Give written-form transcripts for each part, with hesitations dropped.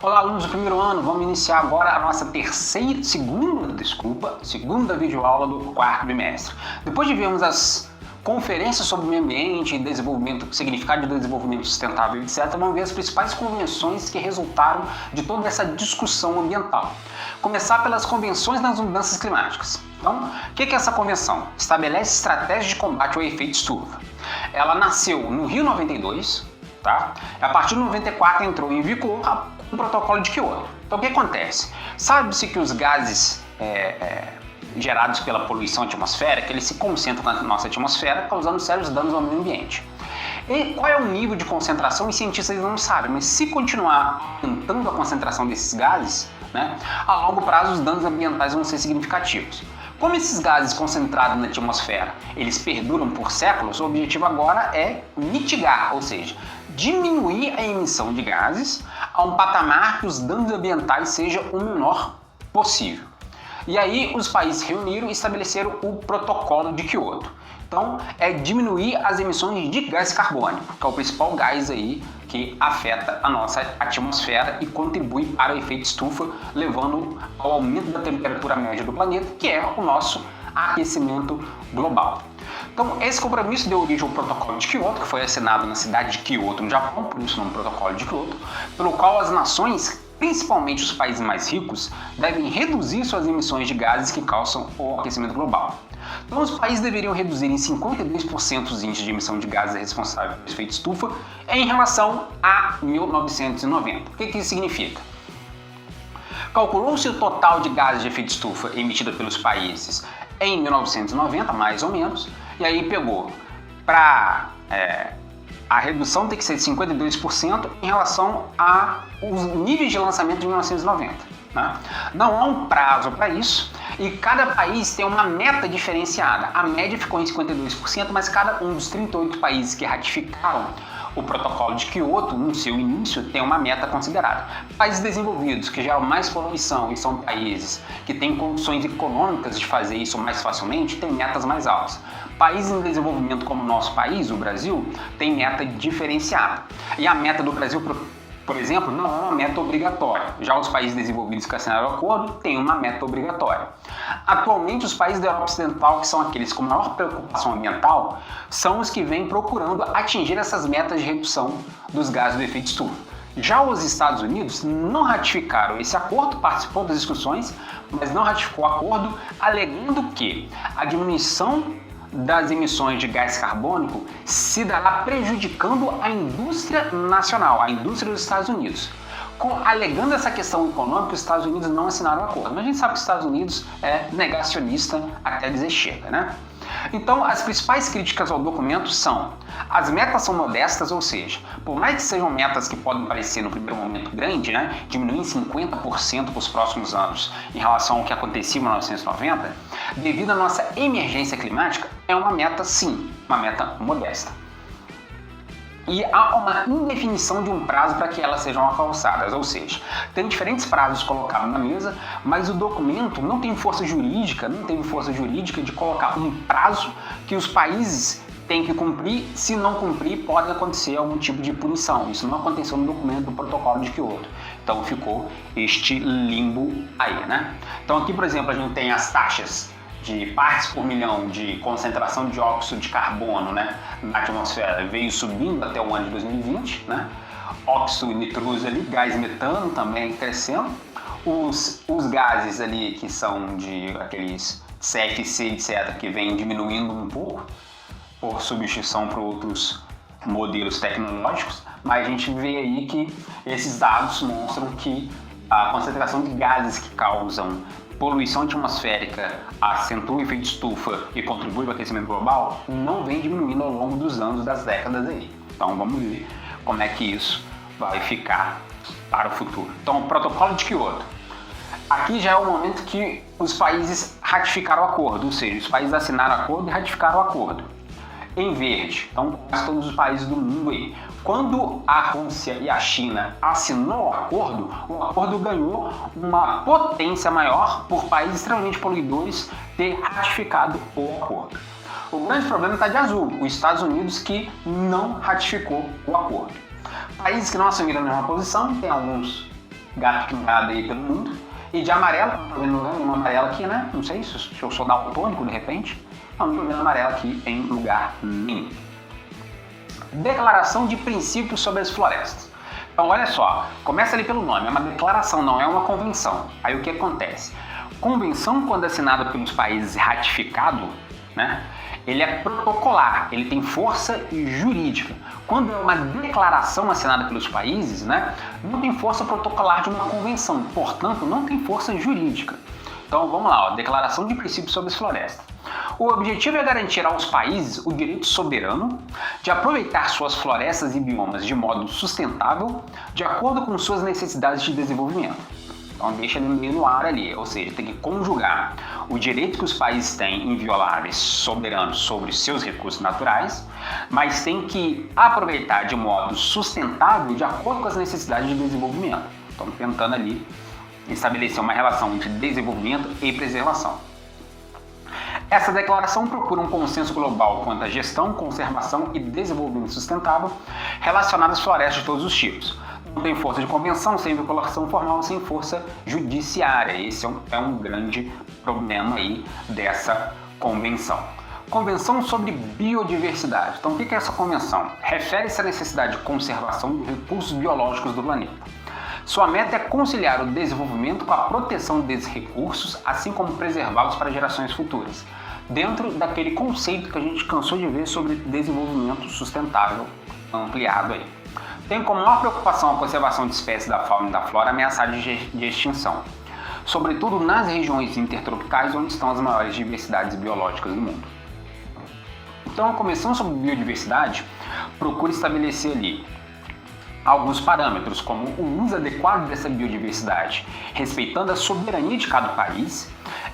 Olá, alunos do primeiro ano, vamos iniciar agora a nossa segunda videoaula do quarto bimestre. Depois de vermos as conferências sobre o meio ambiente, desenvolvimento, significado de desenvolvimento sustentável, etc., vamos ver as principais convenções que resultaram de toda essa discussão ambiental. Começar pelas convenções das mudanças climáticas. Então, o que é essa convenção? Estabelece estratégias de combate ao efeito estufa. Ela nasceu no Rio 92, tá? A partir de 94 entrou em vigor o protocolo de Kyoto. Então o que acontece? Sabe-se que os gases gerados pela poluição atmosférica, eles se concentram na nossa atmosfera, causando sérios danos ao meio ambiente. E qual é o nível de concentração? Os cientistas não sabem, mas se continuar aumentando a concentração desses gases, né, a longo prazo os danos ambientais vão ser significativos. Como esses gases concentrados na atmosfera, eles perduram por séculos, o objetivo agora é mitigar, ou seja, diminuir a emissão de gases a um patamar que os danos ambientais sejam o menor possível. E aí os países se reuniram e estabeleceram o protocolo de Kyoto. Então é diminuir as emissões de gás carbônico, que é o principal gás aí que afeta a nossa atmosfera e contribui para o efeito estufa, levando ao aumento da temperatura média do planeta, que é o nosso aquecimento global. Então, esse compromisso deu origem ao Protocolo de Kyoto, que foi assinado na cidade de Kyoto, no Japão, por isso o nome Protocolo de Kyoto, pelo qual as nações, principalmente os países mais ricos, devem reduzir suas emissões de gases que causam o aquecimento global. Então, os países deveriam reduzir em 52% os índices de emissão de gases responsáveis pelo efeito estufa em relação a 1990. O que isso significa? Calculou-se o total de gases de efeito estufa emitido pelos países em 1990, mais ou menos, e aí pegou para a redução tem que ser de 52% em relação aos níveis de lançamento de 1990. Né? Não há um prazo para isso e cada país tem uma meta diferenciada. A média ficou em 52%, mas cada um dos 38 países que ratificaram o protocolo de Kyoto, no seu início, tem uma meta considerada. Países desenvolvidos, que geram mais poluição e são países que têm condições econômicas de fazer isso mais facilmente, têm metas mais altas. Países em desenvolvimento como o nosso país, o Brasil, tem meta diferenciada. E a meta do Brasil, por exemplo, não é uma meta obrigatória. Já os países desenvolvidos que assinaram o acordo têm uma meta obrigatória. Atualmente, os países da Europa Ocidental, que são aqueles com maior preocupação ambiental, são os que vêm procurando atingir essas metas de redução dos gases do efeito estufa. Já os Estados Unidos não ratificaram esse acordo, participou das discussões, mas não ratificou o acordo, alegando que a diminuição das emissões de gás carbônico se dará prejudicando a indústria nacional, a indústria dos Estados Unidos. Alegando essa questão econômica, os Estados Unidos não assinaram o acordo. Mas a gente sabe que os Estados Unidos é negacionista até dizer chega, né? Então, as principais críticas ao documento são: as metas são modestas, ou seja, por mais que sejam metas que podem parecer no primeiro momento grande, né, diminuir em 50% para os próximos anos em relação ao que acontecia em 1990, devido à nossa emergência climática, é uma meta sim, uma meta modesta. E há uma indefinição de um prazo para que elas sejam alcançadas, ou seja, tem diferentes prazos colocados na mesa, mas o documento não tem força jurídica, de colocar um prazo que os países têm que cumprir. Se não cumprir, pode acontecer algum tipo de punição. Isso não aconteceu no documento do protocolo de Kyoto. Então ficou este limbo aí, né? Então aqui, por exemplo, a gente tem as taxas de partes por milhão de concentração de dióxido de carbono, né, na atmosfera, veio subindo até o ano de 2020, né? Óxido nitroso ali, gás metano também crescendo, os gases ali que são de aqueles CFC, etc., que vem diminuindo um pouco por substituição por outros modelos tecnológicos, mas a gente vê aí que esses dados mostram que a concentração de gases que causam poluição atmosférica, acentua o efeito estufa e contribui para o aquecimento global, não vem diminuindo ao longo dos anos, das décadas aí. Então vamos ver como é que isso vai ficar para o futuro. Então, o protocolo de Kyoto. Aqui já é o momento que os países ratificaram o acordo, ou seja, os países assinaram o acordo e ratificaram o acordo. Em verde, então quase todos os países do mundo aí. Quando a Rússia e a China assinou o acordo ganhou uma potência maior por países extremamente poluidores ter ratificado o acordo. O grande problema está de azul, os Estados Unidos, que não ratificou o acordo. Países que não assumiram a mesma posição, tem alguns gatos pingados aí pelo mundo. E de amarelo, não estou vendo uma amarela aqui, né? Não sei se eu sou daltônico de repente. Não estou vendo amarela aqui em lugar nenhum. Declaração de princípios sobre as florestas. Então, olha só, começa ali pelo nome, é uma declaração, não é uma convenção. Aí o que acontece? Convenção, quando assinada pelos países e ratificado, né? Ele é protocolar, ele tem força jurídica. Quando é uma declaração assinada pelos países, né, não tem força protocolar de uma convenção, portanto, não tem força jurídica. Então, vamos lá, Declaração de Princípios sobre as Florestas. O objetivo é garantir aos países o direito soberano de aproveitar suas florestas e biomas de modo sustentável, de acordo com suas necessidades de desenvolvimento. Então deixa ele meio no ar ali, ou seja, tem que conjugar o direito que os países têm invioláveis, soberanos sobre seus recursos naturais, mas tem que aproveitar de modo sustentável de acordo com as necessidades de desenvolvimento. Então tentando ali estabelecer uma relação entre desenvolvimento e preservação. Essa declaração procura um consenso global quanto à gestão, conservação e desenvolvimento sustentável relacionados às florestas de todos os tipos. Não tem força de convenção, sem vinculação formal, sem força judiciária. Esse é um grande problema aí dessa convenção. Convenção sobre biodiversidade. Então, o que é essa convenção? Refere-se à necessidade de conservação dos recursos biológicos do planeta. Sua meta é conciliar o desenvolvimento com a proteção desses recursos, assim como preservá-los para gerações futuras, dentro daquele conceito que a gente cansou de ver sobre desenvolvimento sustentável ampliado aí. Tem como maior preocupação a conservação de espécies da fauna e da flora ameaçadas de extinção, sobretudo nas regiões intertropicais, onde estão as maiores diversidades biológicas do mundo. Então, a Convenção sobre Biodiversidade procura estabelecer ali alguns parâmetros, como o uso adequado dessa biodiversidade, respeitando a soberania de cada país,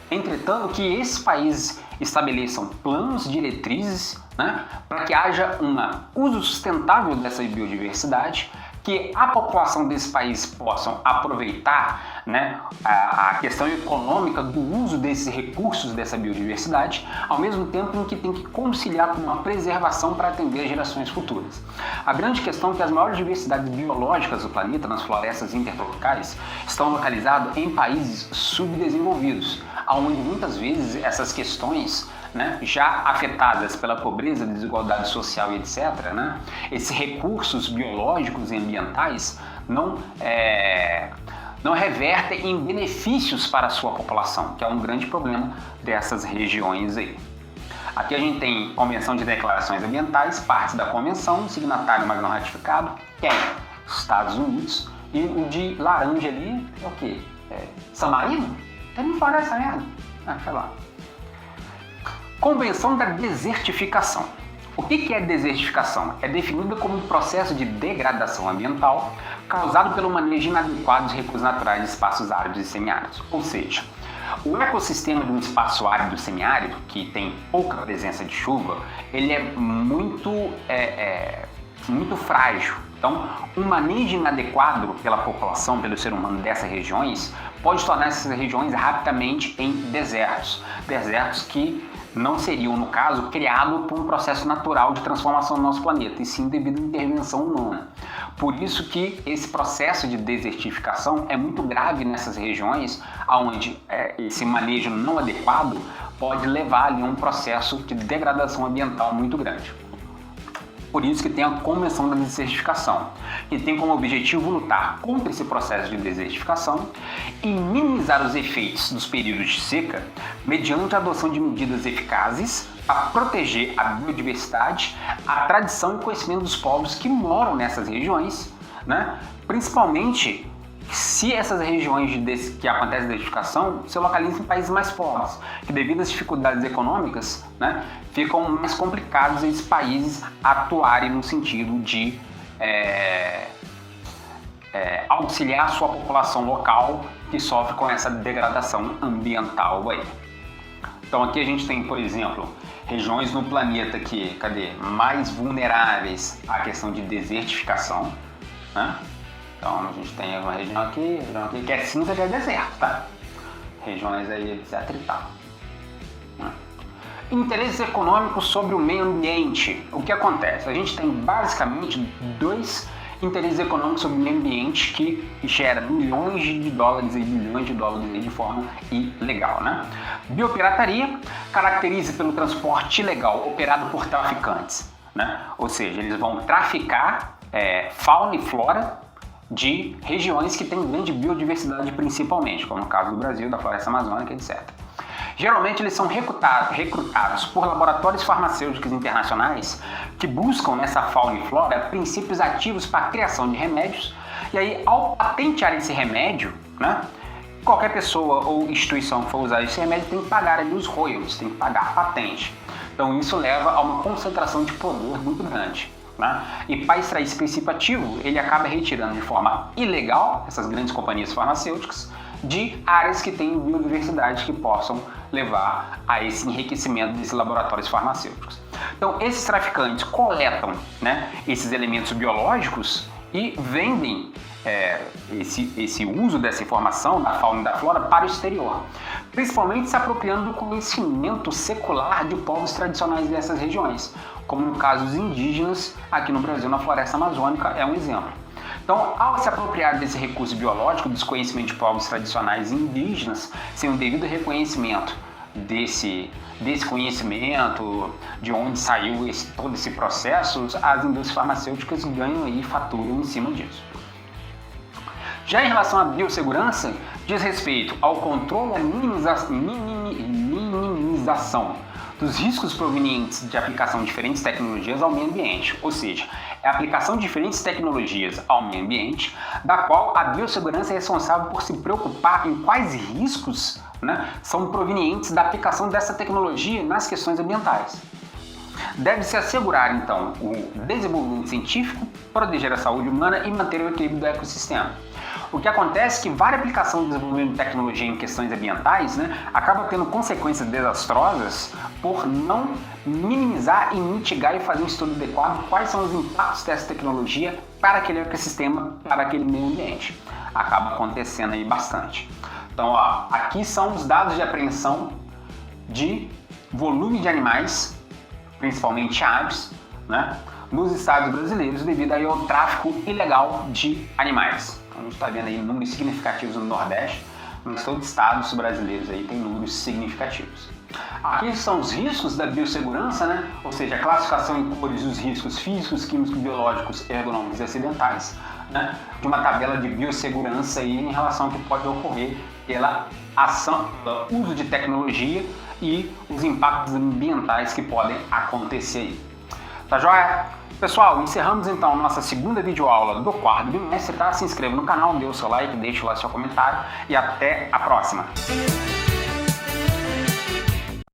entretanto que esses países estabeleçam planos, diretrizes, né, para que haja um uso sustentável dessa biodiversidade, que a população desses países possam aproveitar, né, a questão econômica do uso desses recursos dessa biodiversidade, ao mesmo tempo em que tem que conciliar com uma preservação para atender as gerações futuras. A grande questão é que as maiores diversidades biológicas do planeta, nas florestas intertropicais, estão localizadas em países subdesenvolvidos, onde muitas vezes essas questões, né, já afetadas pela pobreza, desigualdade social e etc., né, esses recursos biológicos e ambientais não revertem em benefícios para a sua população, que é um grande problema dessas regiões aí. Aqui a gente tem Convenção de Declarações Ambientais, partes da Convenção, signatário, mas não ratificado, quem? Estados Unidos, e o de laranja ali é o quê? San Marino? Tem nem floresta merda. Sei lá. Convenção da Desertificação. O que é desertificação? É definida como um processo de degradação ambiental causado pelo manejo inadequado dos recursos naturais de espaços áridos e semiáridos. Ou seja, o ecossistema de um espaço árido e semiárido, que tem pouca presença de chuva, ele é muito frágil. Então, um manejo inadequado pela população, pelo ser humano dessas regiões, pode tornar essas regiões rapidamente em desertos. Desertos que não seriam, no caso, criados por um processo natural de transformação do nosso planeta, e sim devido à intervenção humana. Por isso que esse processo de desertificação é muito grave nessas regiões, onde esse manejo não adequado pode levar ali a um processo de degradação ambiental muito grande. Por isso que tem a Convenção da Desertificação, que tem como objetivo lutar contra esse processo de desertificação e minimizar os efeitos dos períodos de seca mediante a adoção de medidas eficazes para proteger a biodiversidade, a tradição e conhecimento dos povos que moram nessas regiões, né? Principalmente se essas regiões que acontece a desertificação se localizam em países mais pobres, que devido às dificuldades econômicas, né, ficam mais complicados esses países atuarem no sentido de auxiliar a sua população local que sofre com essa degradação ambiental aí. Então aqui a gente tem, por exemplo, regiões no planeta que, mais vulneráveis à questão de desertificação, né? Então a gente tem uma região aqui que é cinza, que é deserto, tá? Regiões aí, etc e tal. Interesses econômicos sobre o meio ambiente. O que acontece? A gente tem basicamente dois interesses econômicos sobre o meio ambiente que gera milhões de dólares e bilhões de dólares de forma ilegal, né? Biopirataria caracteriza pelo transporte ilegal operado por traficantes, né? Ou seja, eles vão traficar fauna e flora de regiões que têm grande biodiversidade principalmente, como no caso do Brasil, da floresta amazônica, etc. Geralmente eles são recrutados por laboratórios farmacêuticos internacionais que buscam nessa fauna e flora princípios ativos para a criação de remédios, e aí ao patentear esse remédio, né, qualquer pessoa ou instituição que for usar esse remédio tem que pagar ali os royalties, tem que pagar a patente. Então isso leva a uma concentração de poder muito grande. Né? E para extrair esse princípio ativo, ele acaba retirando de forma ilegal essas grandes companhias farmacêuticas de áreas que têm biodiversidade que possam levar a esse enriquecimento desses laboratórios farmacêuticos. Então, esses traficantes coletam, né, esses elementos biológicos e vendem esse uso dessa informação da fauna e da flora para o exterior, principalmente se apropriando do conhecimento secular de povos tradicionais dessas regiões, como no caso dos indígenas aqui no Brasil, na floresta amazônica, é um exemplo. Então, ao se apropriar desse recurso biológico, dos conhecimentos de povos tradicionais e indígenas, sem o devido reconhecimento desse conhecimento, de onde saiu todo esse processo, as indústrias farmacêuticas ganham e faturam em cima disso. Já em relação à biossegurança, diz respeito ao controle e à minimização dos riscos provenientes de aplicação de diferentes tecnologias ao meio ambiente, ou seja, é a aplicação de diferentes tecnologias ao meio ambiente, da qual a biossegurança é responsável por se preocupar em quais riscos, né, são provenientes da aplicação dessa tecnologia nas questões ambientais. Deve-se assegurar, então, o desenvolvimento científico, proteger a saúde humana e manter o equilíbrio do ecossistema. O que acontece é que várias aplicações de desenvolvimento de tecnologia em questões ambientais, né, acabam tendo consequências desastrosas por não minimizar e mitigar e fazer um estudo adequado quais são os impactos dessa tecnologia para aquele ecossistema, para aquele meio ambiente. Acaba acontecendo aí bastante. Então, ó, aqui são os dados de apreensão de volume de animais, principalmente aves, né, nos estados brasileiros devido aí ao tráfico ilegal de animais. Então, a gente está vendo aí números significativos no Nordeste, mas todos os estados brasileiros aí têm números significativos. Aqui são os riscos da biossegurança, né? Ou seja, a classificação em cores dos riscos físicos, químicos, biológicos, ergonômicos e acidentais, né? De uma tabela de biossegurança aí em relação ao que pode ocorrer pela ação, pelo uso de tecnologia e os impactos ambientais que podem acontecer aí. Tá joia? Pessoal, encerramos então nossa segunda videoaula do quarto bimestre, tá? Se inscreva no canal, dê o seu like, deixe lá seu comentário e até a próxima!